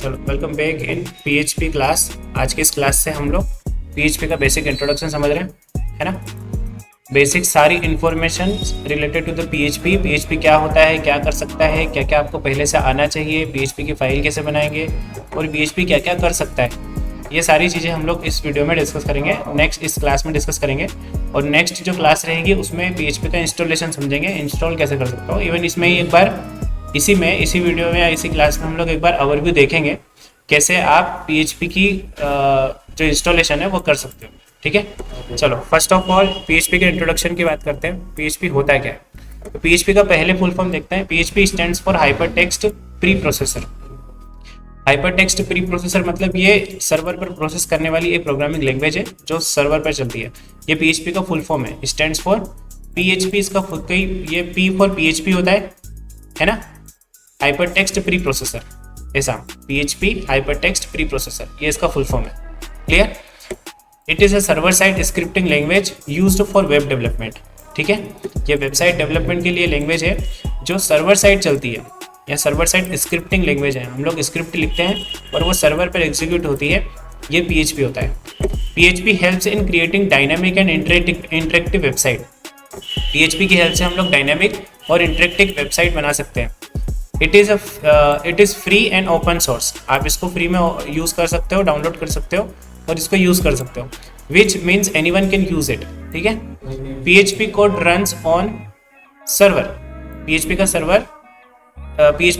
चलो welcome back in PHP class. आज की इस क्लास से हम लोग पीएचपी का बेसिक इंट्रोडक्शन समझ रहे हैं, है ना। बेसिक सारी information related to the PHP. PHP क्या होता है, क्या कर सकता है, क्या क्या आपको पहले से आना चाहिए, पीएचपी की फाइल कैसे बनाएंगे और पीएचपी क्या क्या कर सकता है, ये सारी चीज़ें हम लोग इस वीडियो में डिस्कस करेंगे। नेक्स्ट इस क्लास में डिस्कस करेंगे और नेक्स्ट जो क्लास रहेगी उसमें पीएचपी का इंस्टॉलेशन समझेंगे, इंस्टॉल कैसे कर सकता हो। इवन इसमें ही एक बार इसी वीडियो में या इसी क्लास में हम लोग एक बार ओवरव्यू देखेंगे कैसे आप पीएचपी की जो इंस्टॉलेशन है वो कर सकते हो। ठीक है, चलो फर्स्ट ऑफ ऑल पीएचपी के इंट्रोडक्शन की बात करते हैं। पीएचपी होता क्या है, तो पीएचपी का पहले फुल फॉर्म देखते हैं। PHP stands for hypertext pre processor. Hypertext pre processor मतलब ये सर्वर पर प्रोसेस करने वाली एक प्रोग्रामिंग लैंग्वेज है जो सर्वर पर चलती है। ये पीएचपी का फुल फॉर्म है, स्टैंड्स फॉर पीएचपी। इसका खुद का ही ये पी फॉर पीएचपी होता है ना। हाइपरटेक्स्ट प्री प्रोसेसर, ऐसा पीएचपी हाइपरटेक्स्ट प्री प्रोसेसर, ये इसका फुल फॉर्म है। Clear? It is a server side scripting language used for web development. ठीक है, ये वेबसाइट डेवलपमेंट के लिए लैंग्वेज है जो सर्वर साइड चलती है, या सर्वर साइड स्क्रिप्टिंग लैंग्वेज है। हम लोग स्क्रिप्ट लिखते हैं और वो सर्वर पर एग्जीक्यूट होती है, ये पीएचपी होता है। PHP helps in creating dynamic and interactive website. PHP की हेल्प से हम लोग डायनामिक और इंटरेक्टिव वेबसाइट बना सकते हैं। It is free and open source. आप इसको फ्री में यूज़ कर सकते हो, डाउनलोड कर सकते हो और इसको यूज़ कर सकते हो, which means any one can use it. ठीक है, PHP code runs on server. PHP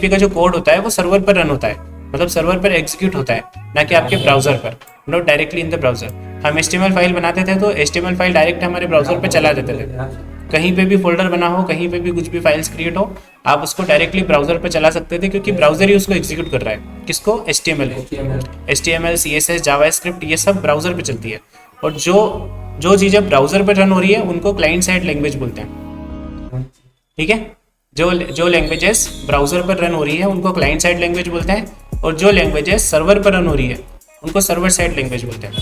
का जो कोड होता है वो सर्वर पर रन होता है, मतलब सर्वर पर एग्जीक्यूट होता है, ना कि आपके ब्राउजर पर, not directly in the browser. हम HTML फाइल बनाते थे तो HTML फाइल डायरेक्ट हमारे ब्राउजर पर चला देते थे। कहीं पे भी फोल्डर बना हो, कहीं पे भी कुछ भी फाइल्स क्रिएट हो, आप उसको डायरेक्टली ब्राउजर पे चला सकते थे, क्योंकि ब्राउजर ही उसको एग्जीक्यूट कर रहा है। किसको? HTML, CSS, जावास्क्रिप्ट, ये सब ब्राउजर पे चलती है। और जो चीज़ें ब्राउजर पे रन हो रही है उनको क्लाइंट साइड लैंग्वेज बोलते हैं। ठीक है, जो लैंग्वेजेस ब्राउजर पर रन हो रही है उनको क्लाइंट साइड लैंग्वेज बोलते हैं, और जो लैंग्वेजेस सर्वर पर रन हो रही है उनको सर्वर साइड लैंग्वेज बोलते हैं।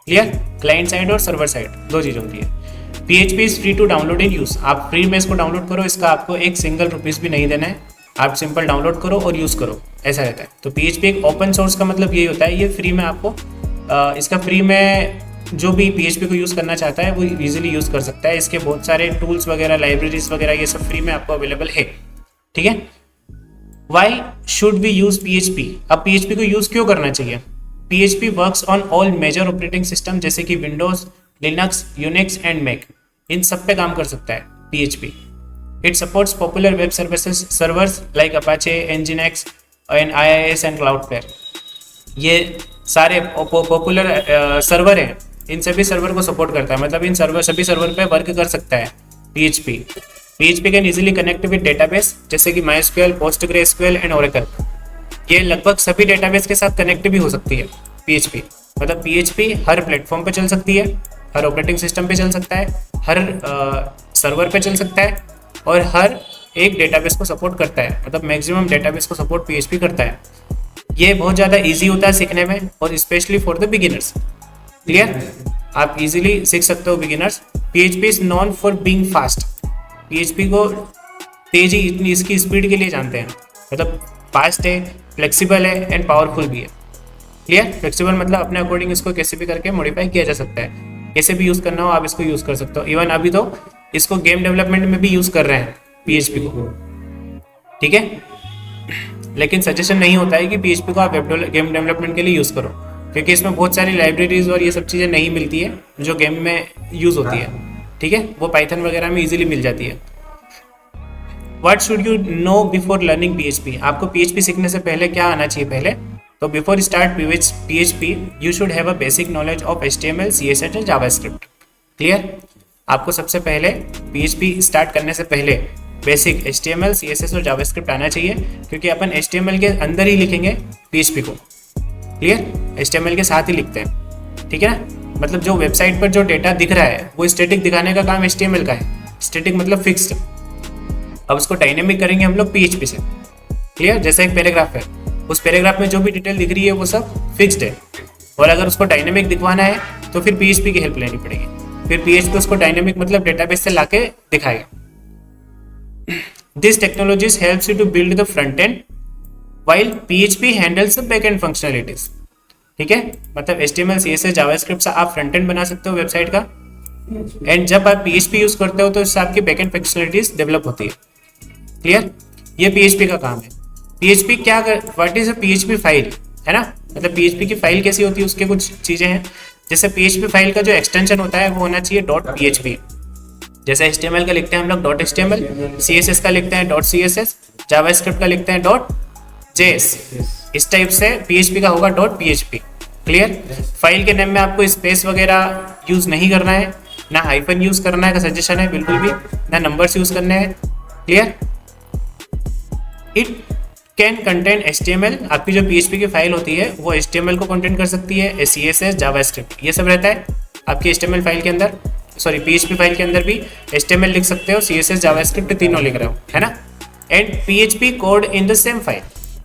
क्लियर? क्लाइंट साइड और सर्वर साइड दो चीज़ होती है। PHP is free to download and use. आप फ्री में इसको डाउनलोड करो, इसका आपको एक सिंगल रुपीज़ भी नहीं देना है, आप सिंपल डाउनलोड करो और यूज़ करो, ऐसा रहता है। तो PHP एक ओपन सोर्स का मतलब यही होता है, ये फ्री में आपको इसका फ्री में जो भी PHP को यूज़ करना चाहता है वो ईजिली यूज़ कर सकता है। इसके बहुत सारे टूल्स वगैरह, लाइब्रेरीज वगैरह, ये सब फ्री में आपको अवेलेबल है। ठीक है, why should we use PHP? अब PHP को यूज़ क्यों करना चाहिए? PHP works on all major operating system जैसे कि Windows, Linux, Unix and Mac, इन सब पे काम कर सकता है PHP। It supports popular web services servers like Apache, NGINX and IIS and Cloudflare. ये सारे पॉपुलर सर्वर हैं, इन सभी सर्वर को सपोर्ट करता है, मतलब इन सभी सर्वर पे वर्क कर सकता है PHP। PHP can easily connect with database जैसे कि MySQL, PostgreSQL एंड Oracle। ये लगभग सभी डेटाबेस के साथ कनेक्ट भी हो सकती है PHP। मतलब PHP हर प्लेटफॉर्म पे चल सकती है, हर ऑपरेटिंग सिस्टम पे चल सकता है, हर सर्वर पे चल सकता है, और हर एक डेटाबेस को सपोर्ट करता है, मतलब मैक्सिमम डेटाबेस को सपोर्ट PHP करता है। ये बहुत ज़्यादा इजी होता है सीखने में, और specially for the beginners. Clear? आप इजीली सीख सकते हो beginners. PHP is non for being fast. PHP को तेजी, इतनी इसकी स्पीड के लिए जानते हैं, मतलब फास्ट है, फ्लेक्सिबल है एंड पावरफुल भी है। क्लियर? फ्लेक्सिबल मतलब अपने अकॉर्डिंग इसको कैसे भी करके मॉडिफाई किया जा सकता है, कैसे भी यूज़ करना हो आप इसको यूज़ कर सकते हो। इवन अभी तो इसको गेम डेवलपमेंट में भी यूज़ कर रहे हैं PHP को। ठीक है, लेकिन सजेशन नहीं होता है कि PHP को आप गेम डेवलपमेंट के लिए यूज़ करो, क्योंकि इसमें बहुत सारी लाइब्रेरीज और ये सब चीज़ें नहीं मिलती है जो गेम में यूज़ होती है। ठीक है, वो पाइथन वगैरह में इजीली मिल जाती है। What should you know before learning PHP? आपको PHP सीखने से पहले क्या आना चाहिए? पहले तो before start PHP you should have a basic knowledge of HTML, CSS and JavaScript. Clear? आपको सबसे पहले PHP स्टार्ट करने से पहले बेसिक HTML, CSS और जावास्क्रिप्ट आना चाहिए, क्योंकि अपन HTML के अंदर ही लिखेंगे PHP को। क्लियर? HTML के साथ ही लिखते हैं। ठीक है ना, मतलब जो वेबसाइट पर जो डेटा दिख रहा है वो स्टैटिक दिखाने का काम HTML का है। स्टैटिक मतलब फिक्स्ड। अब उसको डायनेमिक करेंगे हम लोग PHP से। क्लियर? जैसे एक पैराग्राफ है, उस पैराग्राफ में जो भी डिटेल दिख रही है वो सब फिक्स्ड है, और अगर उसको डायनेमिक दिखवाना है तो फिर PHP की हेल्प लेनी पड़ेगी। फिर PHP उसको डायनेमिक मतलब डेटाबेस से लाके दिखाएगा। This technologies helps you to build the front end while PHP handles the backend functionalities। ठीक है, मतलब HTML CSS जावास्क्रिप्ट से आप फ्रंट एंड बना सकते हो वेबसाइट का, एंड जब आप PHP यूज करते हो तो इससे आपकी बैकएंड फंक्शनलिटीज डेवलप होती है। क्लियर, ये PHP का काम है। PHP क्या कर, what is a PHP file, है ना, मतलब PHP की फाइल कैसी होती है, उसके कुछ चीजें हैं। जैसे PHP फाइल का जो एक्सटेंशन होता है वो होना चाहिए .php। जैसे HTML का लिखते हैं हम लोग .html, CSS का लिखते हैं .css, जावास्क्रिप्ट का लिखते हैं .js, इस टाइप से PHP का होगा .php। क्लियर, फाइल के नेम में आपको स्पेस वगैरह यूज नहीं करना है, ना हाइफन यूज करना है का सजेशन है बिल्कुल भी, ना नंबर्स यूज करने हैं। Clear, it can contain HTML, आपकी जो PHP की फाइल होती है वो HTML को कंटेन कर सकती है, CSS, जावास्क्रिप्ट, ये सब रहता है आपकी HTML फाइल के अंदर, सॉरी PHP फाइल के अंदर भी HTML लिख सकते हो, CSS, जावास्क्रिप्ट तीनों लिख रहे हो, है ना। And PHP code in the same file,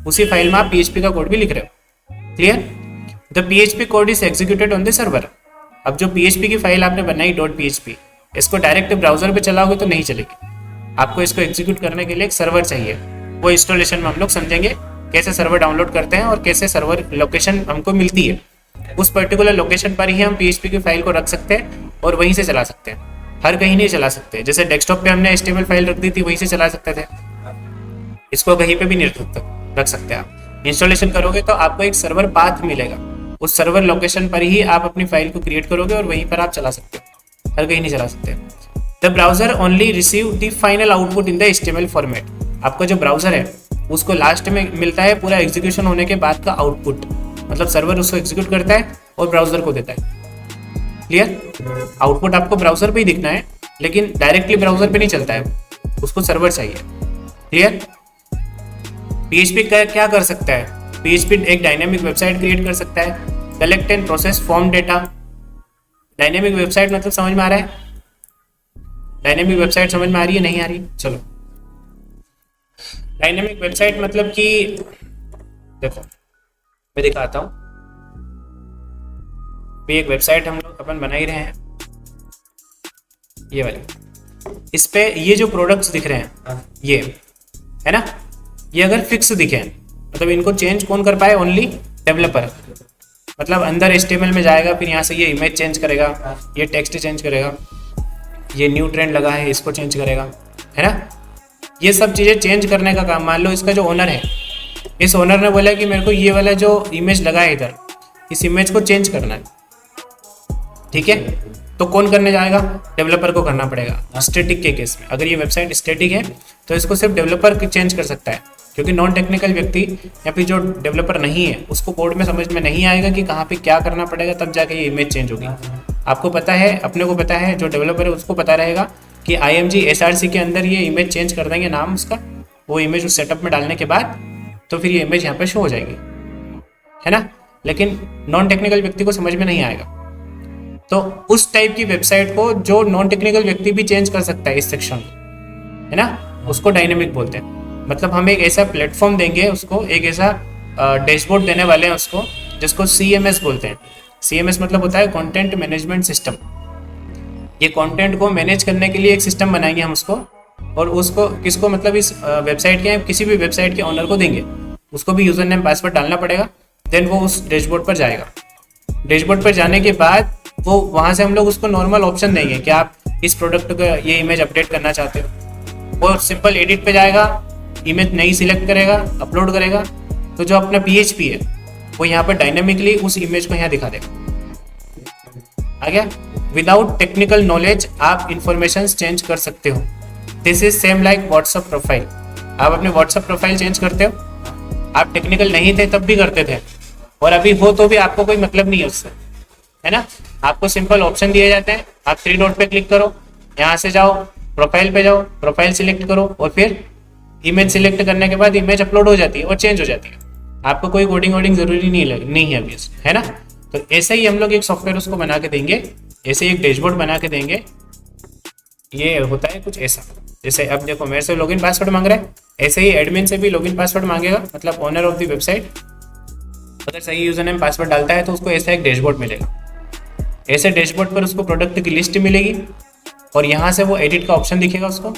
उसी फाइल में आप PHP का कोड भी लिख रहे हो। Clear, the PHP code is executed on the server. अब जो PHP की फाइल आपने बनाई .php, इसको डायरेक्ट ब्राउजर पे चलाओगे तो नहीं चलेगी, आपको इसको एग्जीक्यूट करने के लिए एक सर्वर चाहिए। वो इंस्टॉलेशन में हम लोग समझेंगे कैसे सर्वर डाउनलोड करते हैं और कैसे सर्वर लोकेशन हमको मिलती है, उस पर्टिकुलर लोकेशन पर ही हम PHP की फाइल को रख सकते हैं और वहीं से चला सकते हैं, हर कहीं नहीं चला सकते। जैसे डेस्कटॉप पे हमने HTML फाइल रख दी थी, वहीं से चला सकते थे, इसको कहीं पे भी नहीं रख सकते। आप इंस्टॉलेशन करोगे तो आपको एक सर्वर पाथ मिलेगा, उस सर्वर लोकेशन पर ही आप अपनी फाइल को क्रिएट करोगे और वहीं पर आप चला सकते हो, हर कहीं नहीं चला सकते। The browser only receive the final output in the HTML format. आपका जो ब्राउजर है उसको लास्ट में मिलता है पूरा एग्जीक्यूशन होने के बाद का आउटपुट, मतलब सर्वर उसको एग्जीक्यूट करता है और ब्राउजर को देता है। क्लियर, आउटपुट आपको ब्राउजर पे ही दिखना है, लेकिन डायरेक्टली ब्राउजर पे नहीं चलता है, उसको सर्वर चाहिए। क्लियर, PHP क्या कर सकता है, PHP एक डायनेमिक वेबसाइट क्रिएट कर सकता है, collect and process form data. Dynamic website मतलब समझ में आ रहा है, डायनेमिक वेबसाइट समझ में आ रही है, नहीं आ रही, चलो। डायनेमिक वेबसाइट मतलब कि देखो मैं दिखाता हूँ, एक वेबसाइट हम लोग अपन बना ही रहे हैं, ये वाली, इस पे ये जो प्रोडक्ट्स दिख रहे हैं ये है ना, ये अगर फिक्स दिखे मतलब इनको चेंज कौन कर पाए, ओनली डेवलपर। मतलब अंदर HTML में जाएगा, फिर यहाँ से ये इमेज चेंज करेगा, ये टेक्स्ट चेंज करेगा, ये न्यू ट्रेंड लगा है इसको चेंज करेगा, है ना। ये सब चीज़ें चेंज करने का काम, मान लो इसका जो ओनर है, इस ओनर ने बोला कि मेरे को ये वाला जो इमेज लगा है इधर, इस इमेज को चेंज करना है, ठीक है, तो कौन करने जाएगा, डेवलपर को करना पड़ेगा। स्टैटिक के केस में अगर ये वेबसाइट स्टैटिक है तो इसको सिर्फ डेवलपर चेंज कर सकता है, क्योंकि नॉन टेक्निकल व्यक्ति या फिर जो डेवलपर नहीं है उसको कोड में समझ में नहीं आएगा कि कहाँ पे क्या करना पड़ेगा, तब जाके ये इमेज चेंज होगी। आपको पता है, अपने को पता है, जो डेवलपर है उसको पता रहेगा कि IMG SRC के अंदर ये इमेज चेंज कर देंगे नाम उसका, वो इमेज उस सेटअप में डालने के बाद तो फिर ये इमेज यहाँ पर शो हो जाएगी, है ना। लेकिन नॉन टेक्निकल व्यक्ति को समझ में नहीं आएगा, तो उस टाइप की वेबसाइट को जो नॉन टेक्निकल व्यक्ति भी चेंज कर सकता है इस सेक्शन में, है ना, उसको डायनेमिक बोलते हैं। मतलब हम एक ऐसा प्लेटफॉर्म देंगे उसको, एक ऐसा डैशबोर्ड देने वाले हैं उसको, जिसको CMS बोलते हैं। CMS मतलब होता है कंटेंट मैनेजमेंट सिस्टम। ये कंटेंट को मैनेज करने के लिए एक सिस्टम बनाएंगे हम उसको, और उसको किसको, मतलब इस वेबसाइट के किसी भी वेबसाइट के ओनर को देंगे, उसको भी यूजर नेम पासवर्ड डालना पड़ेगा, देन वो उस डैशबोर्ड पर जाएगा। डैशबोर्ड पर जाने के बाद वो वहाँ से हम लोग उसको नॉर्मल ऑप्शन देंगे कि आप इस प्रोडक्ट का ये इमेज अपडेट करना चाहते हो, वो सिंपल एडिट पे जाएगा, इमेज नई सिलेक्ट करेगा, अपलोड करेगा, तो जो अपना PHP है वो यहाँ पर डायनेमिकली उस इमेज को यहाँ दिखा देगा। आ गया। विदाउट टेक्निकल नॉलेज आप इंफॉर्मेशन चेंज कर सकते हो। This is same like WhatsApp profile. आप अपने व्हाट्सएप प्रोफाइल चेंज करते हो, आप टेक्निकल नहीं थे तब भी करते थे, और अभी हो तो भी आपको कोई मतलब नहीं है उससे, है ना। आपको सिंपल ऑप्शन दिए जाते हैं, आप 3 डॉट पे क्लिक करो, यहाँ से जाओ प्रोफाइल पे जाओ, प्रोफाइल सिलेक्ट करो, और फिर इमेज सिलेक्ट करने के बाद इमेज अपलोड हो जाती है और चेंज हो जाती है। आपको कोई कोडिंग वोडिंग जरूरी नहीं है अभी, है ना। तो ऐसे ही हम लोग एक सॉफ्टवेयर उसको बना के देंगे, ऐसे एक डैशबोर्ड बना के देंगे। ये होता है कुछ ऐसा, जैसे अब देखो मेरे से लॉगिन पासवर्ड मांग रहा है, ऐसे ही एडमिन से भी लॉगिन पासवर्ड मांगेगा, मतलब ओनर ऑफ द वेबसाइट अगर सही यूजर नेम पासवर्ड डालता है तो उसको ऐसा एक डैशबोर्ड मिलेगा। ऐसे डैशबोर्ड पर उसको प्रोडक्ट की लिस्ट मिलेगी, और यहाँ से वो एडिट का ऑप्शन दिखेगा उसको,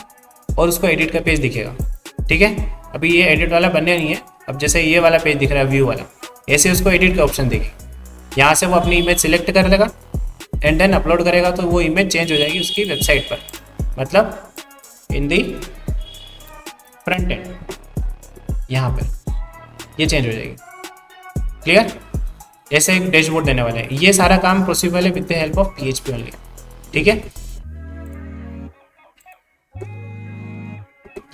और उसको एडिट का पेज दिखेगा। ठीक है, अभी ये एडिट वाला बनने नहीं है, अब जैसे ये वाला पेज दिख रहा है व्यू वाला, ऐसे उसको एडिट का ऑप्शन देगी, यहाँ से वो अपनी इमेज सिलेक्ट कर लेगा एंड देन अपलोड करेगा, तो वो इमेज चेंज हो जाएगी उसकी वेबसाइट पर, मतलब इन दी फ्रंट एंड, यहाँ पर ये चेंज हो जाएगी। क्लियर? ऐसे एक डैशबोर्ड देने वाले हैं। ये सारा काम पॉसिबल है with the help of PHP only. ठीक है,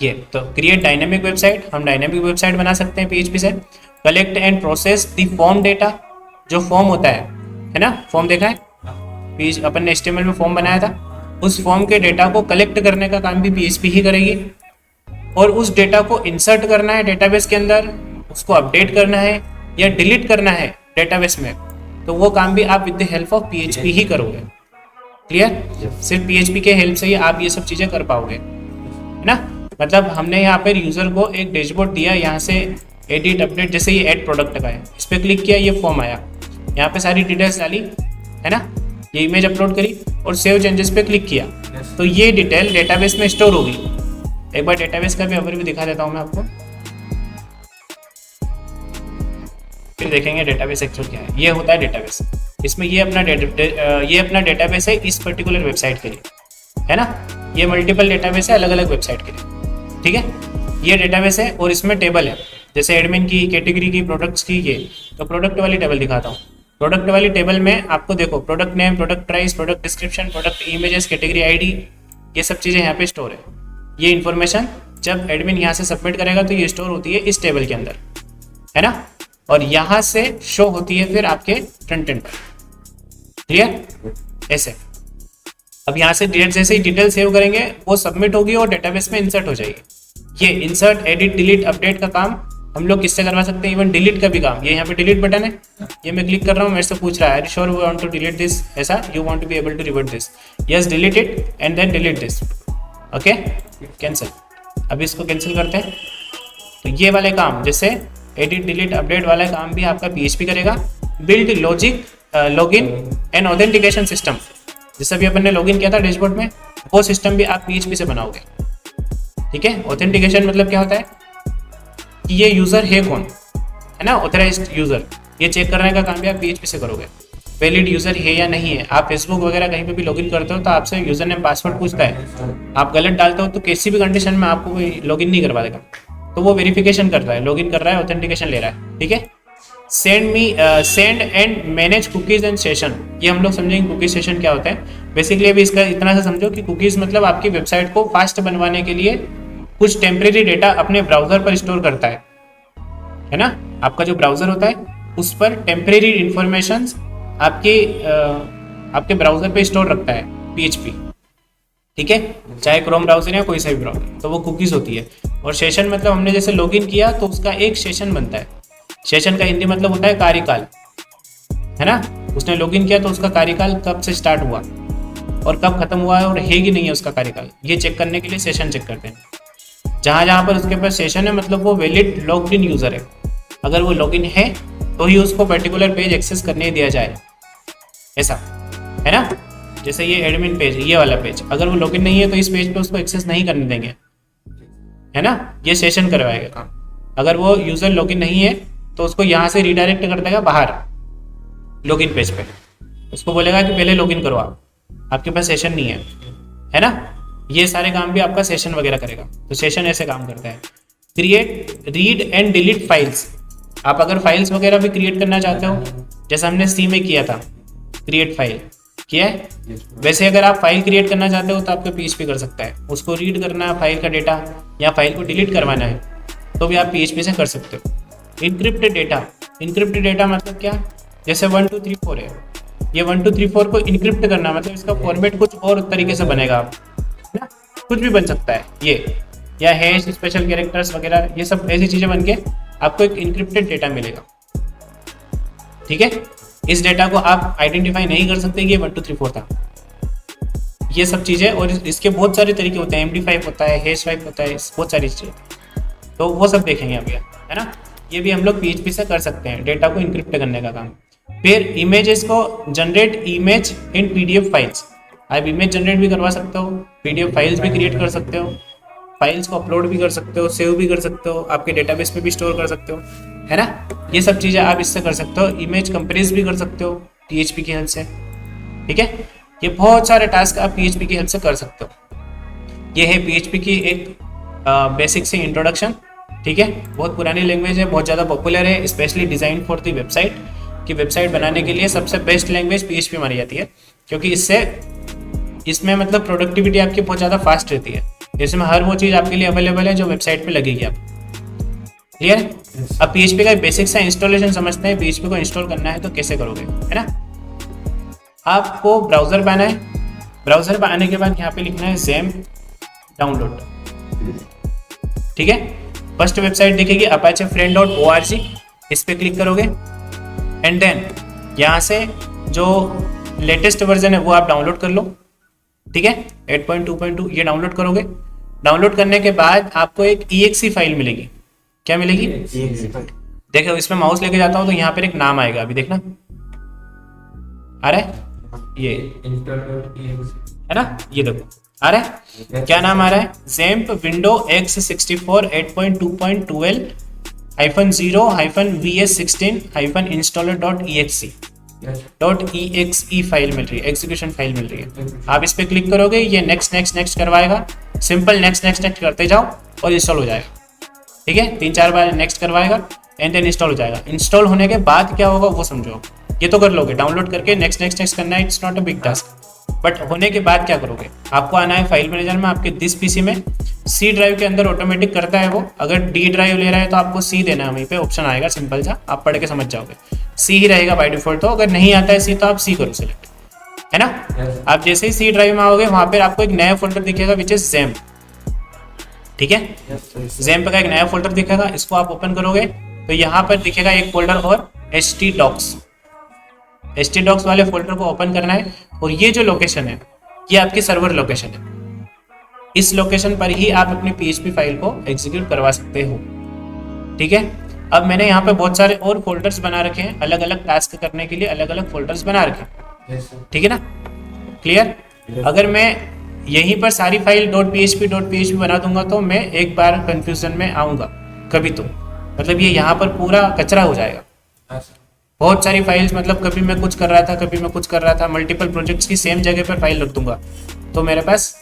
ये तो क्रिएट डायनेमिक वेबसाइट, हम डायनेमिक वेबसाइट बना सकते हैं PHP से। Collect and process the form data, जो फॉर्म होता है ना, फॉर्म देखा है अपन ने HTML में फॉर्म बनाया था, उस फॉर्म के डेटा को कलेक्ट करने का काम भी PHP ही करेगी, और उस डेटा को इंसर्ट करना है डेटाबेस के अंदर, उसको अपडेट करना है या डिलीट करना है डेटाबेस में, तो वो काम भी आप with the help of PHP ही करोगे। क्लियर? सिर्फ PHP के हेल्प से ही आप ये सब चीजें कर पाओगे, है ना। मतलब हमने यहाँ पर यूजर को एक डैशबोर्ड दिया, यहाँ से एडिट अपडेट, जैसे ये ऐड प्रोडक्ट का है, इस पर क्लिक किया, ये फॉर्म आया, यहाँ पे सारी डिटेल्स डाली, है ना, ये इमेज अपलोड करी और सेव चेंजेस पे क्लिक किया, तो ये डिटेल डेटाबेस में स्टोर होगी। एक बार डेटाबेस का भी ओवरव्यू दिखा देता हूँ मैं आपको, फिर देखेंगे डेटाबेस एक्चुअल क्या है। ये होता है डेटाबेस, इसमें ये अपना डेटाबेस है इस पर्टिकुलर वेबसाइट के लिए, है ना। ये मल्टीपल डेटाबेस है अलग अलग वेबसाइट के लिए। ठीक है, ये डेटाबेस है और इसमें टेबल है, जैसे एडमिन की, कैटेगरी की, प्रोडक्ट्स की, ये तो प्रोडक्ट वाली टेबल दिखाता हूँ। प्रोडक्ट वाली टेबल में आपको देखो product name, product price, product description, product images, category ID, ये सब चीज़ें यहाँ पे स्टोर है। ये इन्फॉर्मेशन जब एडमिन यहाँ से सबमिट करेगा तो ये स्टोर होती है इस टेबल के अंदर, है ना, और यहाँ से शो होती है फिर आपके फ्रंट एंड पर। क्लियर? ऐसे अब यहाँ से जैसे ही डिटेल सेव करेंगे वो सबमिट होगी और डेटाबेस में इंसर्ट हो जाएगी। ये इंसर्ट, एडिट, डिलीट, अपडेट का काम हम लोग किससे करवा सकते हैं, इवन डिलीट का भी काम। ये यहाँ पे डिलीट बटन है, ये मैं क्लिक कर रहा हूँ, मेरे से पूछ रहा है sure you want to delete this, ऐसा you want to be able to revert this, yes delete it and then delete this, okay cancel. अभी इसको कैंसिल करते हैं, तो ये वाले काम जैसे एडिट, डिलीट, अपडेट वाला काम भी आपका PHP करेगा। Build logic, login and authentication system, जैसे अभी अपन ने लॉगिन किया था डैशबोर्ड में, वो सिस्टम भी आप PHP से बनाओगे। ठीक है, ऑथेंटिकेशन मतलब क्या होता है कि ये यूजर है कौन, है ना, ऑथराइज्ड यूजर, ये चेक करने का काम भी आप PHP से करोगे। वैलिड यूजर है या नहीं है, आप फेसबुक वगैरह कहीं पे भी लॉगिन करते हो तो आपसे यूजर नेम पासवर्ड पूछता है, आप गलत डालते हो तो किसी भी कंडीशन में आपको कोई लॉगिन नहीं करवा देगा, तो वो वेरिफिकेशन कर रहा है, लॉगिन कर रहा है, ऑथेंटिकेशन ले रहा है। ठीक है, send and manage cookies and session, ये हम लोग समझेंगे कुकीज सेशन क्या होता है। बेसिकली अभी इसका इतना सा समझो कि कुकीज मतलब आपकी वेबसाइट को फास्ट बनवाने के लिए कुछ टेम्परेरी डेटा अपने ब्राउजर पर स्टोर करता है ना। आपका जो ब्राउजर होता है उस पर टेम्परेरी इंफॉर्मेशन आपके ब्राउजर पे स्टोर रखता है PHP। ठीक है, चाहे क्रोम ब्राउजर या कोई सा भी ब्राउजर, तो वो कुकीज होती है। और सेशन मतलब हमने जैसे लॉगिन किया तो उसका एक सेशन बनता है। सेशन का हिंदी मतलब होता है कार्यकाल, है ना। उसने लॉगिन किया तो उसका कार्यकाल कब से स्टार्ट हुआ और कब खत्म हुआ है और है कि नहीं है उसका कार्यकाल, ये चेक करने के लिए सेशन चेक करते हैं। जहाँ जहाँ पर उसके पास सेशन है मतलब वो वैलिड लॉग्ड इन यूजर है, अगर वो लॉगिन है तो ही उसको पर्टिकुलर पेज एक्सेस करने दिया जाए, ऐसा है ना। जैसे ये एडमिन पेज, ये वाला पेज, अगर वो लॉगिन नहीं है तो इस पेज पे उसको एक्सेस नहीं करने देंगे, है ना। ये सेशन करवाएगा काम। अगर वो यूजर लॉगिन नहीं है तो उसको यहाँ से रिडायरेक्ट कर देगा बाहर लॉगिन पेज पे, उसको बोलेगा कि पहले लॉगिन करो आप, आपके पास सेशन नहीं है ना। ये सारे काम भी आपका सेशन वगैरह करेगा। तो सेशन ऐसे काम करता है। Create, read and delete files, आप अगर फाइल्स वगैरह भी क्रिएट करना चाहते हो, जैसा हमने सी में किया था, क्रिएट फाइल किया है, वैसे अगर आप फाइल क्रिएट करना चाहते हो तो आपका PHP कर सकता है। उसको रीड करना है फाइल का डेटा या फाइल को डिलीट करवाना है तो भी आप PHP से कर सकते हो। इनक्रिप्टेड डेटा, इनक्रिप्टेड डेटा मतलब क्या, जैसे 1 2 3 4 है, ये 1 2 3 4 को इनक्रिप्ट करना मतलब इसका फॉर्मेट कुछ और तरीके से बनेगा, आप ना, कुछ भी बन सकता है ये, या हैश, स्पेशल कैरेक्टर्स वगैरह, ये सब ऐसी चीज़ें बन के आपको एक इनक्रिप्टेड डेटा मिलेगा। ठीक है, इस डेटा को आप आइडेंटिफाई नहीं कर सकते कि ये 1 2 3 4 था, ये सब चीज़ें। और इसके बहुत सारे तरीके होते हैं, MD5 होता है, हैश 5 होता है, बहुत सारी चीज़ें, तो वो सब देखेंगे अभी, है ना। ये भी हम लोग PHP से कर सकते हैं, डेटा को इनक्रिप्ट करने का काम। फिर इमेजेस को generate image in PDF files, आप इमेज जनरेट भी करवा सकते हो, PDF फाइल्स भी क्रिएट कर सकते हो, फाइल्स को अपलोड भी कर सकते हो, सेव भी कर सकते हो, आपके डेटाबेस पे भी स्टोर कर सकते हो, है ना। ये सब चीज़ें आप इससे कर सकते हो। इमेज कंप्रेस भी कर सकते हो PHP की हेल्प से, ठीक है। ये बहुत सारे टास्क आप PHP की हेल्प से कर सकते हो। ये है PHP की एक बेसिक से इंट्रोडक्शन, ठीक है। बहुत पुरानी लैंग्वेज है, बहुत ज़्यादा पॉपुलर है, specially design for the website. कि वेबसाइट बनाने के लिए सबसे बेस्ट लैंग्वेज PHP मानी जाती है, क्योंकि इसमें मतलब प्रोडक्टिविटी आपकी बहुत ज़्यादा फास्ट रहती है। इसमें हर वो चीज़ आपके लिए अवेलेबल है जो वेबसाइट पे लगेगी आप। क्लियर है। अब PHP का बेसिक सा इंस्टॉलेशन समझते हैं। PHP को इंस्टॉल करना है तो कैसे करोगे, है ना। आपको ब्राउज़र पे आना है। ब्राउज़र पे आने के बाद यहाँ पे लिखना है XAMPP डाउनलोड, ठीक है। फर्स्ट वेबसाइट दिखेगी apachefriend.org, इस पर क्लिक करोगे एंड देन यहाँ से जो लेटेस्ट वर्जन है वो आप डाउनलोड कर लो, ठीक है। 8.2.2 ये डाउनलोड करोगे। डाउनलोड करने के बाद आपको एक exe फाइल मिलेगी। क्या मिलेगी? देखो इसमें माउस लेके जाता हूँ तो यहाँ पर एक नाम आएगा, अभी देखना आ रहा है, ये है ना, ये देखो आ रहा है। क्या नाम आ रहा है? XAMPP Windows x64 8.2.12-VS16-installer.exe file मिल रही है, एग्जीक्यूशन फाइल मिल रही है। आप इस पे क्लिक करोगे, ये नेक्स्ट नेक्स्ट नेक्स्ट करवाएगा। सिंपल नेक्स्ट नेक्स्ट नेक्स्ट करते जाओ और इंस्टॉल हो जाएगा, ठीक है। 3-4 बार नेक्स्ट करवाएगा एंड देन इंस्टॉल हो जाएगा। इंस्टॉल होने के बाद क्या होगा वो समझो। ये तो कर लोगे, डाउनलोड करके नेक्स्ट नेक्स्ट नेक्स्ट करना है, it's not a big task. But होने के बाद क्या करोगे? आपको आना है फाइल मैनेजर में, आपके दिस पीसी में C ड्राइव के अंदर ऑटोमेटिक करता है वो। अगर D ड्राइव ले रहा है तो आपको C देना है, वहीं पे ऑप्शन आएगा सिंपल सा, आप पढ़ के समझ जाओगे। C ही रहेगा बाय डिफॉल्ट। तो अगर नहीं आता है C तो आप C करो सिलेक्ट, है ना। आप जैसे ही C ड्राइव में आओगे वहां पर आपको एक नया फोल्डर दिखेगा विच इज XAMPP, ठीक है। XAMPP का एक नया फोल्डर दिखेगा, इसको आप ओपन करोगे तो यहाँ पर दिखेगा एक फोल्डर और htdocs वाले फोल्डर को ओपन करना है। और ये जो लोकेशन है ये आपकी सर्वर लोकेशन है। इस लोकेशन पर ही आप अपनी PHP फाइल को एग्जीक्यूट करवा सकते हो, ठीक है। अब मैंने यहाँ पे बहुत सारे और फोल्डर्स बना रखे हैं, अलग अलग टास्क करने के लिए अलग अलग फोल्डर्स बना रखे हैं, ठीक है ना। क्लियर। अगर मैं यहीं पर सारी फाइल .php बना दूंगा तो मैं एक बार कंफ्यूजन में आऊंगा कभी, तो मतलब ये यहाँ पर पूरा कचरा हो जाएगा। बहुत सारी फाइल्स, मतलब कभी मैं कुछ कर रहा था, कभी मैं कुछ कर रहा था, मल्टीपल प्रोजेक्ट्स की सेम जगह पर फाइल रख दूंगा तो मेरे पास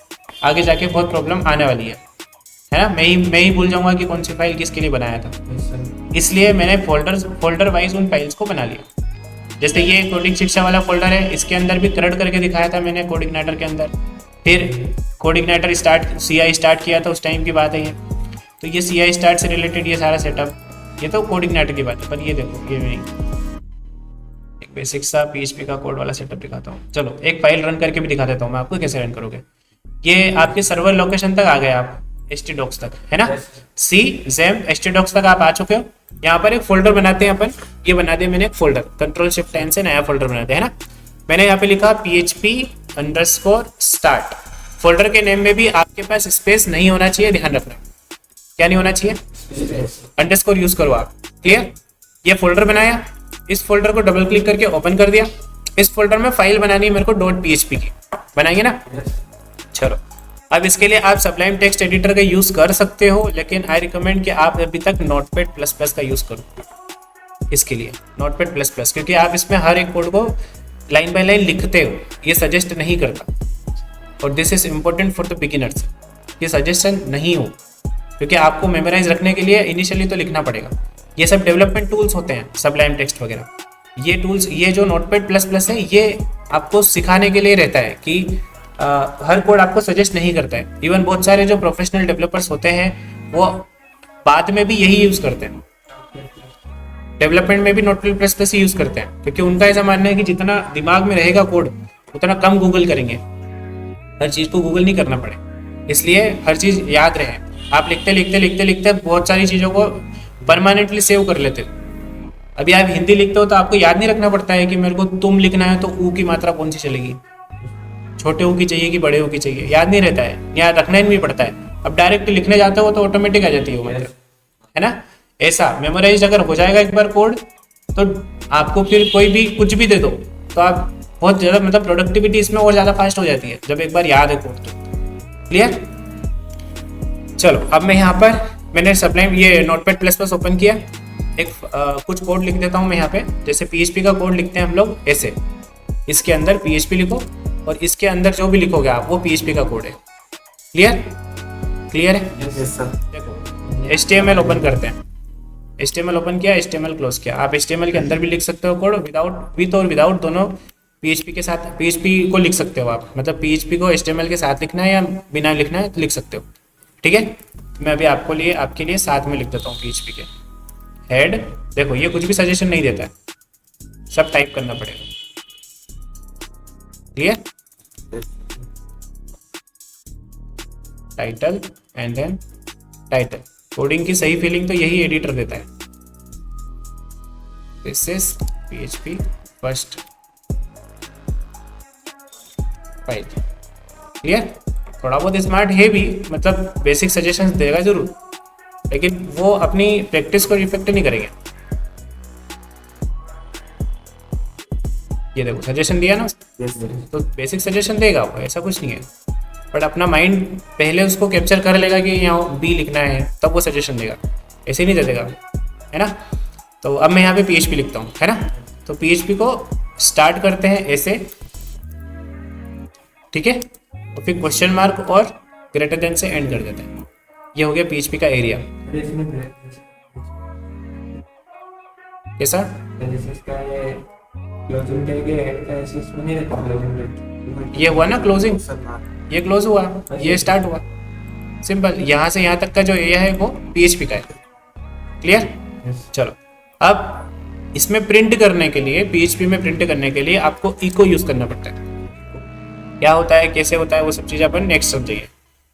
आगे जाके बहुत प्रॉब्लम आने वाली है ना। मैं ही भूल जाऊंगा कि कौन सी फाइल किसके लिए बनाया था। इसलिए मैंने फोल्डर वाइज उन फाइल्स को बना लिया। जैसे ये कोडिंग शिक्षा वाला फोल्डर है, इसके अंदर भी क्रड करके दिखाया था मैंने कोडिग्नाइटर के अंदर। फिर कोडिग्नाइटर CI स्टार्ट किया था, उस टाइम की बात है ये। तो ये CI स्टार्ट से रिलेटेड ये सारा सेटअप, ये तो कोडिग्नाइटर की बात है। पर ये देखो, ये नहीं, एक बेसिक सा PHP का कोड वाला सेटअप दिखाता हूँ। चलो एक फाइल रन करके भी दिखा देता हूँ मैं आपको कैसे रन करोगे। ये आपके सर्वर लोकेशन तक आ गए आप, htdocs तक, है ना। XAMPP htdocs तक आप आ चुके हो। यहाँ पर एक फोल्डर बनाते हैं अपन, ये बना दिया मैंने एक फोल्डर, Ctrl+Shift+N से नया फोल्डर बनाते हैं ना। मैंने यहाँ पे लिखा PHP_start। फोल्डर के नेम में भी आपके पास स्पेस नहीं होना चाहिए, ध्यान रखना। क्या नहीं होना चाहिए? अंडरस्कोर यूज करो आप, क्लियर। ये फोल्डर बनाया, इस फोल्डर को डबल क्लिक करके ओपन कर दिया। इस फोल्डर में फाइल बनानी है मेरे को .php की, बनाएंगे ना। चलो अब इसके लिए आप सबलाइम टेक्स्ट एडिटर का यूज कर सकते हो, लेकिन आई रिकमेंड कि आप अभी तक Notepad++ का यूज करो इसके लिए। Notepad++, क्योंकि आप इसमें हर एक कोड को लाइन बाय लाइन लिखते हो, ये सजेस्ट नहीं करता। और this is important for the beginners, ये सजेशन नहीं हो, क्योंकि आपको मेमोराइज रखने के लिए इनिशियली तो लिखना पड़ेगा। ये सब डेवलपमेंट टूल्स होते हैं, सबलाइम टेक्स्ट वगैरह, ये टूल्स, ये जो Notepad++ है ये आपको सिखाने के लिए रहता है कि हर कोड आपको सजेस्ट नहीं करता है। इवन बहुत सारे जो प्रोफेशनल डेवलपर्स होते हैं वो बाद में भी यही यूज करते हैं, डेवलपमेंट में भी Notepad++ ही यूज करते हैं, क्योंकि उनका ऐसा मानना है कि जितना दिमाग में रहेगा कोड उतना कम गूगल करेंगे, हर चीज को गूगल नहीं करना पड़े, इसलिए हर चीज याद रहे। आप लिखते बहुत सारी चीजों को परमानेंटली सेव कर लेते हो। अभी आप हिंदी लिखते हो तो आपको याद नहीं रखना पड़ता है कि मेरे को तुम लिखना है तो ऊ की मात्रा कौन सी चलेगी, छोटे ऊ की चाहिए कि बड़े ऊ की चाहिए, याद नहीं रहता है, याद रखना ही नहीं पड़ता है। अब डायरेक्ट लिखने जाते हो तो ऑटोमेटिक आ जाती है वो मात्रा, है ना। ऐसा मेमोराइज अगर हो जाएगा एक बार कोड तो आपको फिर कोई भी कुछ भी दे दो तो आप बहुत ज़्यादा, मतलब प्रोडक्टिविटी इसमें और ज़्यादा फास्ट हो जाती है जब एक बार याद है कोड तो। क्लियर। चलो अब मैं यहाँ पर मैंने सबलाइम ये नोटपैड प्लस प्लस ओपन किया, एक कुछ कोड लिख देता हूँ मैं यहाँ पे। जैसे PHP का कोड लिखते हैं हम लोग ऐसे, इसके अंदर PHP लिखो और इसके अंदर जो भी लिखोगे आप वो PHP का कोड है। क्लियर? क्लियर है? Yes sir. देखो HTML ओपन करते हैं, HTML ओपन किया, HTML क्लोज किया। आप HTML के अंदर भी लिख सकते हो कोड, विद और विदाउट दोनों PHP के साथ, PHP को लिख सकते हो आप, मतलब PHP को HTML के साथ लिखना है या बिना लिखना है तो लिख सकते हो। ठीक है, तो मैं अभी आपके लिए साथ में लिख देता हूँ PHP के हेड। देखो ये कुछ भी सजेशन नहीं देता है, सब टाइप करना पड़ेगा। Clear? Title and then title. Coding की सही फीलिंग तो यही एडिटर देता है। This is PHP first file. Clear? थोड़ा बहुत स्मार्ट है भी, मतलब बेसिक सजेशंस देगा जरूर, लेकिन वो अपनी प्रैक्टिस को इफेक्ट नहीं करेंगे। ये देखो सजेशन दिया ना, तो बेसिक सजेशन देगा वो, ऐसा कुछ नहीं है, बट अपना माइंड पहले उसको कैप्चर कर लेगा कि यहाँ बी लिखना है, तब वो सजेशन देगा, ऐसे नहीं दे देगा, है ना। तो अब मैं यहाँ पे PHP लिखता हूँ, है ना। तो PHP को स्टार्ट करते हैं ऐसे, ठीक है, तो फिर क्वेश्चन मार्क और ग्रेटर देन से एंड कर देते हैं। ये हो गया PHP का एरिया। कैसा? ये हुआ ना क्लोजिंग, ये क्लोज हुआ, ये स्टार्ट हुआ, सिंपल। यहाँ से यहाँ तक का जो एरिया है वो PHP का है। क्लियर? चलो अब इसमें प्रिंट करने के लिए, PHP में प्रिंट करने के लिए आपको इको यूज करना पड़ता है। क्या होता है, कैसे होता है, वो सब चीज़ अपन नेक्स्ट समझेंगे।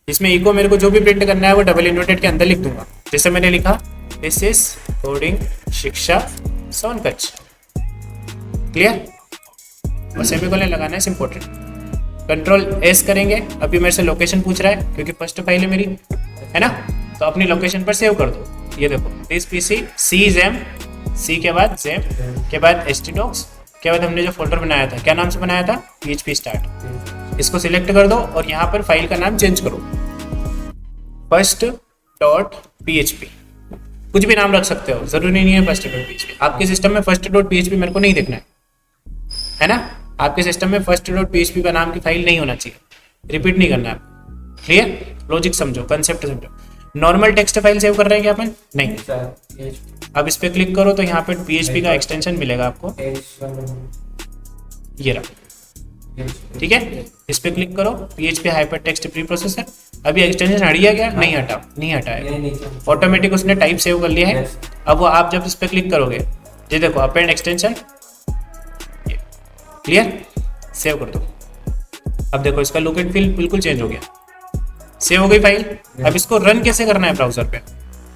इसमें इको मेरे को जो भी प्रिंट करना है वो डबल इन्वर्टेड के अंदर लिख दूंगा। जैसे मैंने लिखा दिस इज कोडिंग शिक्षा सोनकच्छ। क्लियर? और सेमीकोलन लगाना है इम्पोर्टेंट। कंट्रोल S करेंगे। अभी मेरे से लोकेशन पूछ रहा है क्योंकि फर्स्ट फाइल है मेरी, है ना, तो अपनी लोकेशन पर सेव कर दो। ये देखो this PC C ZAM, C के बाद ZAM के बाद htdocs के बाद हमने जो फोल्डर बनाया था, क्या नाम से बनाया था, PHP स्टार्ट। इसको सिलेक्ट कर दो और यहाँ पर फाइल का नाम चेंज करो, first.php। कुछ भी नाम रख सकते हो, जरूरी नहीं है first.php। आपके सिस्टम में first.php मेरे को नहीं देखना है ना। आपके सिस्टम में first.php का नाम की फाइल नहीं होना चाहिए, रिपीट नहीं करना है। क्लियर? लॉजिक समझो, कंसेप्ट समझो। नॉर्मल टेक्स्ट फाइल सेव कर रहे हैं क्या अपन? नहीं। अब इस पे क्लिक करो तो यहाँ पे PHP का एक्सटेंशन मिलेगा आपको, ये रहा, ठीक है। इस पे क्लिक करो, PHP hyper text pre processor. अभी एक्सटेंशन हट गया क्या? नहीं हटा, नहीं हटाया, ऑटोमेटिक उसने टाइप सेव कर लिया है। अब वो आप जब इस पे क्लिक करोगे, ये देखो अपेंड एक्सटेंशन, क्लियर, सेव कर दो। अब देखो इसका लुक एंड फील बिल्कुल चेंज हो गया, सेव हो गई फाइल। अब इसको रन कैसे करना है ब्राउजर पे?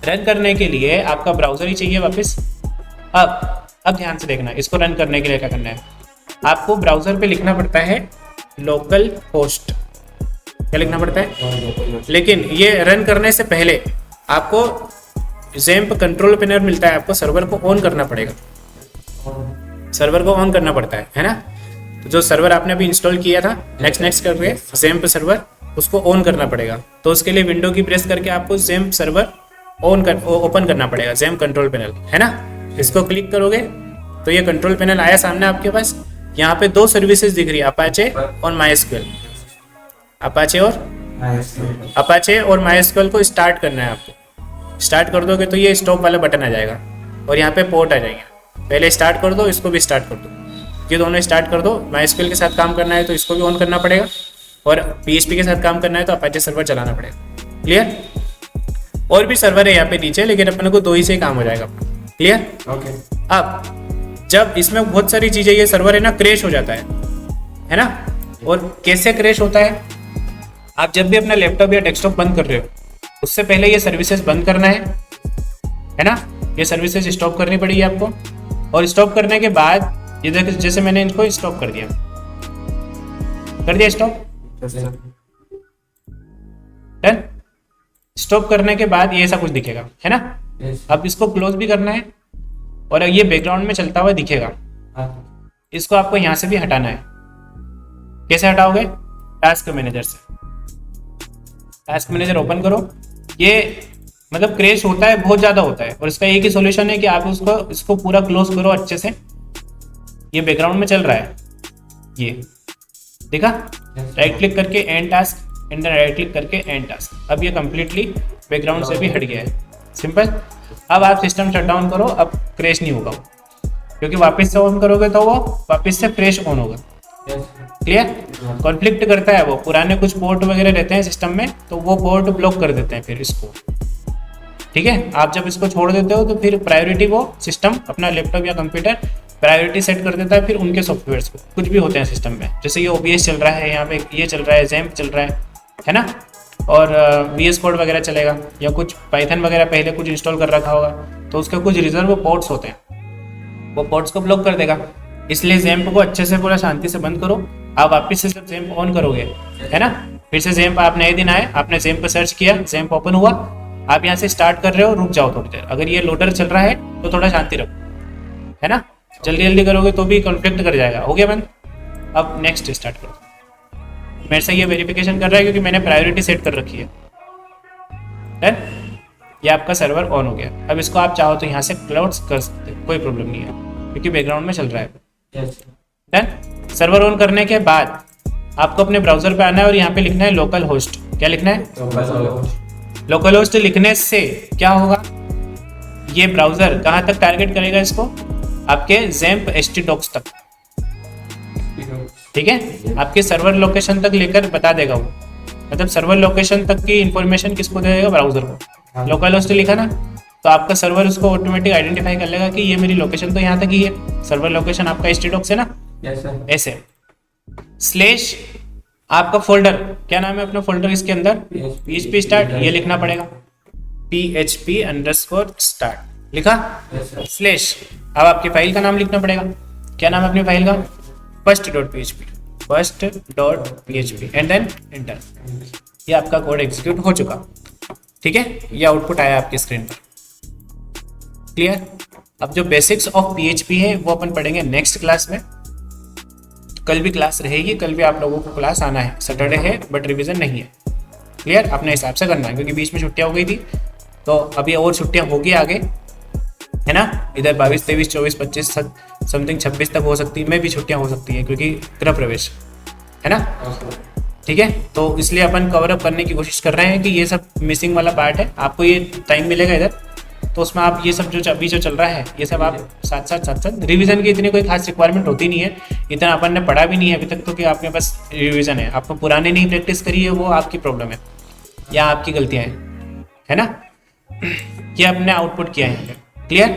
रन करने के लिए आपका ब्राउजर ही चाहिए वापस। अब ध्यान से देखना, इसको रन करने के लिए क्या करना है, आपको ब्राउजर पे लिखना पड़ता है लोकल होस्ट। क्या लिखना पड़ता है? लेकिन ये रन करने से पहले आपको XAMPP कंट्रोल पैनल मिलता है, आपको सर्वर को ऑन करना पड़ेगा, सर्वर को ऑन करना पड़ता है ना। तो जो सर्वर आपने अभी इंस्टॉल किया था, नेक्स्ट करके XAMPP सर्वर, उसको ऑन करना पड़ेगा। तो उसके लिए विंडो की प्रेस करके आपको XAMPP सर्वर ओपन करना पड़ेगा, XAMPP कंट्रोल पैनल, है ना। इसको क्लिक करोगे तो ये कंट्रोल पैनल आया सामने आपके पास। यहाँ पे दो सर्विसेज दिख रही है, अपाचे और MySQL। अपाचे और MySQL को स्टार्ट करना है आपको। स्टार्ट कर दोगे तो ये स्टॉप वाला बटन आ जाएगा और यहाँ पे पोर्ट आ जाएंगे। पहले स्टार्ट कर दो, इसको भी स्टार्ट कर दो, ये दोनों स्टार्ट कर दो। MySQL के साथ काम करना है तो इसको भी ऑन करना पड़ेगा, और PHP के साथ काम करना है तो अपाचे सर्वर चलाना पड़ेगा। क्लियर? और भी सर्वर है यहाँ पे नीचे, लेकिन अपने को दो ही से काम हो जाएगा। क्लियर? ओके। अब जब इसमें बहुत सारी चीजें, ये सर्वर है ना, क्रैश हो जाता है ना। और कैसे क्रैश होता है, आप जब भी अपना लैपटॉप या डेस्कटॉप बंद कर रहे हो, उससे पहले ये सर्विसेज बंद करना है ना। ये सर्विसेज स्टॉप करनी पड़ेगी आपको, और स्टॉप करने के बाद ये देखो, जैसे मैंने इनको स्टॉप कर दिया स्टॉप, डन। स्टॉप करने के बाद ये ऐसा कुछ दिखेगा, है ना। अब इसको क्लोज भी करना है और ये बैकग्राउंड में चलता हुआ दिखेगा। इसको आपको यहां से भी हटाना है। कैसे हटाओगे? टास्क मैनेजर से। टास्क मैनेजर ओपन करो, ये मतलब क्रैश होता है, बहुत ज़्यादा होता है, और इसका एक ही सॉल्यूशन है कि आप इसको पूरा क्लोज करो अच्छे से। ये बैकग्राउंड में चल रहा है, ये देखा, राइट क्लिक करके and task, and right click करके एंड टास्क। अब ये कंप्लीटली बैकग्राउंड से भी हट गया है, सिंपल। अब आप सिस्टम शट डाउन करो, अब क्रैश नहीं होगा वो, क्योंकि वापस से ऑन करोगे तो वो वापस से फ्रेश ऑन होगा। क्लियर? कॉन्फ्लिक्ट करता है वो, पुराने कुछ पोर्ट वगैरह रहते हैं सिस्टम में, तो वो पोर्ट ब्लॉक कर देते हैं फिर इसको। ठीक है, आप जब इसको छोड़ देते हो तो फिर प्रायोरिटी वो सिस्टम अपना लैपटॉप या कंप्यूटर प्रायोरिटी सेट कर देता है फिर उनके सॉफ्टवेयर्स को। कुछ भी होते हैं सिस्टम में, जैसे ये OBS चल रहा है, यहाँ पे ये चल रहा है, XAMPP चल रहा है ना, और VS कोड वगैरह चलेगा, या कुछ पाइथन वगैरह पहले कुछ इंस्टॉल कर रखा होगा, तो उसके कुछ रिजर्व पोर्ट्स होते हैं, वो पोर्ट्स को ब्लॉक कर देगा। इसलिए XAMPP को अच्छे से पूरा शांति से बंद करो। आप वापस से जब XAMPP ऑन करोगे, है ना, फिर से XAMPP आप नए दिन आए, आपने XAMPP पर सर्च किया, XAMPP ओपन हुआ, आप यहाँ से स्टार्ट कर रहे हो, रुक जाओ थोड़ी देर। अगर ये लोडर चल रहा है तो थोड़ा शांति रखो, है ना, जल्दी जल्दी करोगे तो भी कॉन्फ्लिक्ट कर जाएगा। हो गया बंद? अब नेक्स्ट स्टार्ट करो। मेरे से ये वेरिफिकेशन कर रहा है क्योंकि मैंने प्रायोरिटी सेट कर रखी है। डन? ये आपका सर्वर ऑन हो गया। अब इसको आप चाहो तो यहाँ से क्लोज कर सकते हो, कोई प्रॉब्लम नहीं है, क्योंकि बैकग्राउंड में चल रहा है। डन? सर्वर ऑन करने के बाद आपको अपने ब्राउजर पे आना है और यहाँ पे लिखना है लोकल होस्ट। क्या लिखना है? लोकल होस्ट लिखने से क्या होगा, ये ब्राउजर कहाँ तक टारगेट करेगा इसको, आपके XAMPP htdocs तक। ठीक है, आपके सर्वर लोकेशन तक लेकर बता देगा वो, मतलब सर्वर लोकेशन तक की इंफॉर्मेशन किसको देगा, ब्राउजर को। लोकल होस्ट लिखा ना, तो आपका सर्वर उसको ऑटोमेटिक आइडेंटिफाई कर लेगा कि ये मेरी लोकेशन तो यहाँ तक ही है, सर्वर लोकेशन आपका htdocs है ना। ऐसे स्लैश आपका फोल्डर, क्या नाम है अपना फोल्डर, इसके अंदर PHP स्टार्ट, ये लिखना पड़ेगा, PHP_start लिखा, स्लैश। अब आपकी फाइल का नाम लिखना पड़ेगा, क्या नाम है अपनी फाइल का, first.php, एंड देन एंटर। ये आपका कोड एग्जीक्यूट हो चुका। ठीक है, ये आउटपुट आया आपकी स्क्रीन पर। क्लियर? अब जो बेसिक्स ऑफ PHP है वो अपन पढ़ेंगे नेक्स्ट क्लास में। कल भी क्लास रहेगी, कल भी आप लोगों को क्लास आना है, सैटरडे है बट रिवीजन नहीं है। क्लियर? अपने हिसाब से करना है, क्योंकि बीच में छुट्टियां हो गई थी, तो अभी और छुट्टियां होगी आगे, है ना। इधर 22, 23, 24, 25 समथिंग 26 तक हो सकती है, में भी छुट्टियां हो सकती है क्योंकि गृह प्रवेश है ना। ठीक है, तो इसलिए अपन कवर अप करने की कोशिश कर रहे हैं कि ये सब मिसिंग वाला पार्ट है। आपको ये टाइम मिलेगा इधर, तो उसमें आप ये सब जो अभी जो चल रहा है ये सब आप साथ साथ रिवीजन की इतनी कोई खास रिक्वायरमेंट होती नहीं है, इतना अपन ने पढ़ा भी नहीं है अभी तक, तो कि आपके पास रिवीजन है, आपको पुराने नहीं प्रैक्टिस करी है, वो आपकी प्रॉब्लम है या आपकी गलतियाँ हैं, है ना। ये अपने आउटपुट किया है। क्लियर?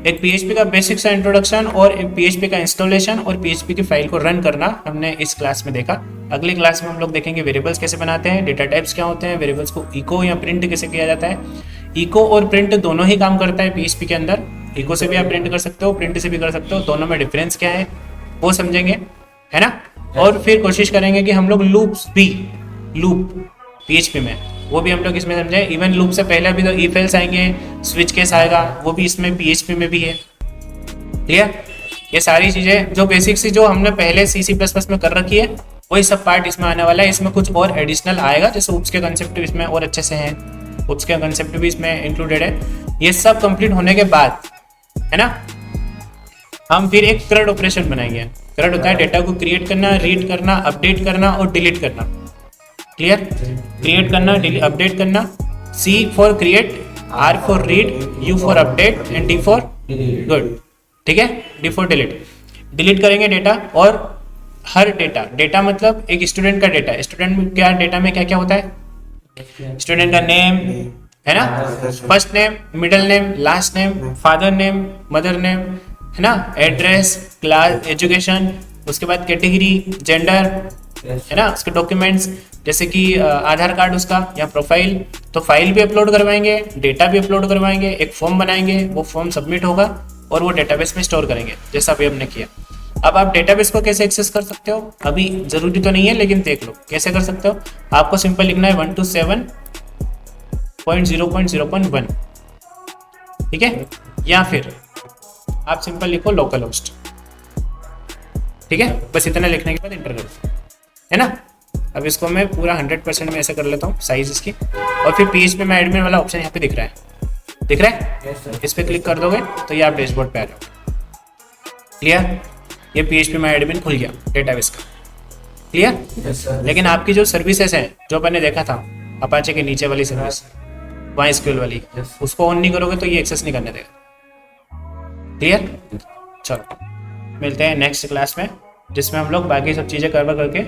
एक PHP का बेसिक सा इंट्रोडक्शन और एक PHP का इंस्टॉलेशन और PHP की फाइल को रन करना हमने इस क्लास में देखा। अगली क्लास में हम लोग देखेंगे वेरिएबल्स कैसे बनाते हैं, डेटा टाइप्स क्या होते हैं, वेरिएबल्स को इको या प्रिंट कैसे किया जाता है। इको और प्रिंट दोनों ही काम करता है PHP के अंदर, इको से भी आप प्रिंट कर सकते हो, प्रिंट से भी कर सकते हो, दोनों में डिफरेंस क्या है वो समझेंगे, है ना। और फिर कोशिश करेंगे कि हम लोग लूप्स भी, लूप PHP में वो भी हम लोग इसमें समझे। इवन लूप से पहले भी तो इफ एल्स आएंगे, स्विच केस आएगा, वो भी इसमें PHP में भी है। क्लियर? ये सारी चीजें जो बेसिक सी जो हमने पहले C++ में कर रखी है वही सब पार्ट इसमें आने वाला है। इसमें कुछ और एडिशनल आएगा, जैसे उप्स के कंसेप्ट इसमें और अच्छे से हैं, उप्स के कंसेप्ट भी इसमें इंक्लूडेड है। ये सब कंप्लीट होने के बाद, है ना, हम फिर एक CRUD ऑपरेशन बनाएंगे। CRUD होता है डेटा को क्रिएट करना, रीड करना, अपडेट करना और डिलीट करना। क्लियर? क्रिएट करना, अपडेट करना, C for create, R for read, U for update and D for good. ठीक है, D फॉर डिलीट। डिलीट करेंगे डेटा, और हर डेटा मतलब एक स्टूडेंट का डेटा, स्टूडेंट क्या डेटा में क्या क्या होता है, स्टूडेंट का नेम, है ना, first name, middle name, last name, father name, mother name, है ना, एड्रेस, क्लास, एजुकेशन, उसके बाद कैटेगरी, जेंडर, है ना, उसके डॉक्यूमेंट्स जैसे कि आधार कार्ड उसका या प्रोफाइल। तो फाइल भी अपलोड करवाएंगे, डेटा भी अपलोड करवाएंगे, एक फॉर्म बनाएंगे, वो फॉर्म सबमिट होगा और वो डेटाबेस में स्टोर करेंगे जैसा अभी हमने किया। अब आप डेटाबेस को कैसे एक्सेस कर सकते हो, अभी जरूरी तो नहीं है लेकिन देख लो कैसे कर सकते हो। आपको सिंपल लिखना है 127.0.0.1, ठीक है, या फिर आप सिंपल लिखो लोकल होस्ट। ठीक है, बस इतना लिखने के बाद इंटर करो, है ना। अब इसको मैं पूरा 100% में ऐसे कर लेता हूँ साइज इसकी, और फिर PHP में एडमिन वाला ऑप्शन यहाँ पे दिख रहा है, दिख रहा है? Yes, sir. इस पर क्लिक कर दोगे तो ये आप डैशबोर्ड पे आ जाओ। क्लियर? ये PHP में एडमिन खुल गया डेटाबेस का। क्लियर? Yes, sir. लेकिन आपकी जो सर्विसेज है जो मैंने देखा था अपाचे के नीचे वाली सर्विस MySQL वाली, Yes. उसको ऑन नहीं करोगे तो ये एक्सेस नहीं करने देगा। क्लियर? चलो मिलते हैं नेक्स्ट क्लास में, जिसमें हम लोग बाकी सब चीज़ें कवर करके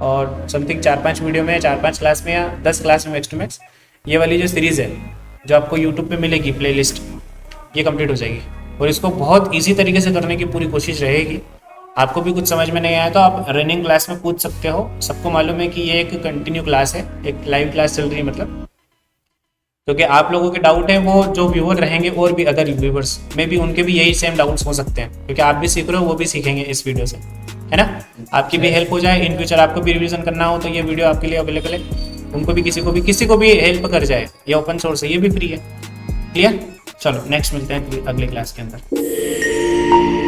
और समथिंग 4-5 वीडियो में, 4-5 क्लास में या 10 क्लास में मैक्स टू मैक्स ये वाली जो सीरीज़ है जो आपको यूट्यूब पे मिलेगी प्लेलिस्ट, ये कंप्लीट हो जाएगी। और इसको बहुत इजी तरीके से करने की पूरी कोशिश रहेगी। आपको भी कुछ समझ में नहीं आया तो आप रनिंग क्लास में पूछ सकते हो। सबको मालूम है कि ये एक कंटिन्यू क्लास है, एक लाइव क्लास चल रही है, मतलब क्योंकि आप लोगों के डाउट है वो जो व्यूअर रहेंगे और भी अदर व्यूअर्स में भी उनके भी यही सेम डाउट्स हो सकते हैं, क्योंकि आप भी सीख रहे हो वो भी सीखेंगे इस वीडियो से, है ना? आपकी भी हेल्प हो जाए, इन फ्यूचर आपको भी रिवीजन करना हो तो ये वीडियो आपके लिए अवेलेबल है। उनको भी किसी को भी हेल्प कर जाए, ये ओपन सोर्स है, ये भी फ्री है। क्लियर? चलो नेक्स्ट मिलते हैं अगले क्लास के अंदर।